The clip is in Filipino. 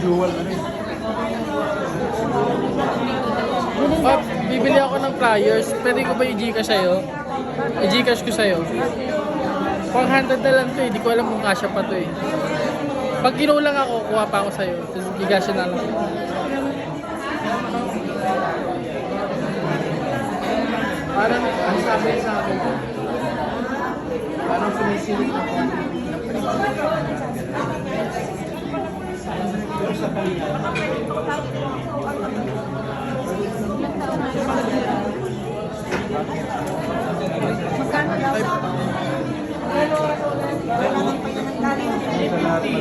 dual na rin. Oh, bibili ako ng flyers. Pwede ko ba i-Gcash sa'yo? I-Gcash ko sa'yo. 400 na lang to eh. Di ko alam kung kasya pa to eh. Pag kinulang ako, kuha pa ako sa'yo. Tapos Gcash na lang. Parang, ang sabi sa akin, parang sumisilip ako. Sa Magkano daw? Pero, wala nang pagkakalari.